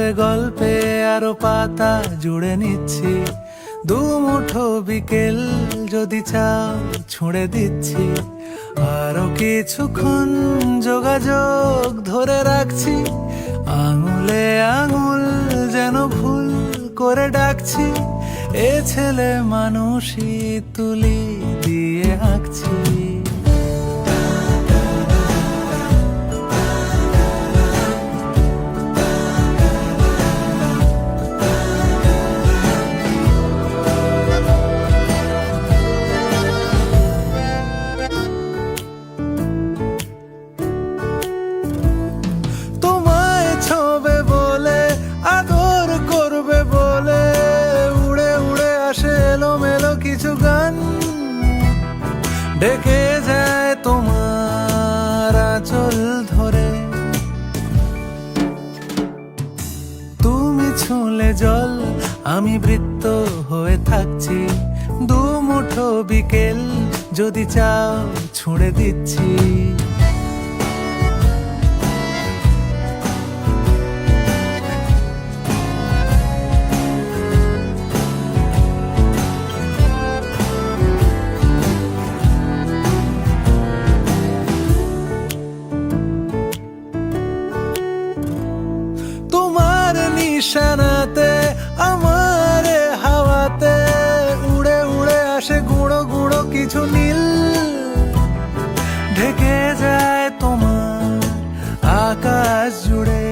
এ গল্পে আরো পাতা জুড়ে নিচ্ছি, দু মুঠো বিকেল যদি চাও ছুঁড়ে দিচ্ছি। আরো কিছুক্ষণ যোগাযোগ ধরে রাখছি, আঙুলে আঙুল যেন ভুল করে ডাকছি। এ ছেলে মানুষই তুলি দিয়ে আঁকছি। তোমায় ছোবে বলে, আদর করবে বলে, উড়ে উড়ে আসে এলোমেলো কিছু গান, ডেকে যায় তোমার আঁচল ধরে। তুমি ছুঁলে জল, আমি বৃত্ত হয়ে থাকছি, দু মুঠো বিকেল যদি চাও ছুঁড়ে দিচ্ছি। তোমার নিশানাতে আমার হাওয়াতে উড়ে উড়ে আসে গুঁড়ো গুঁড়ো কিছু নীল, ঢেকে যায় তোমার আকাশ জুড়ে।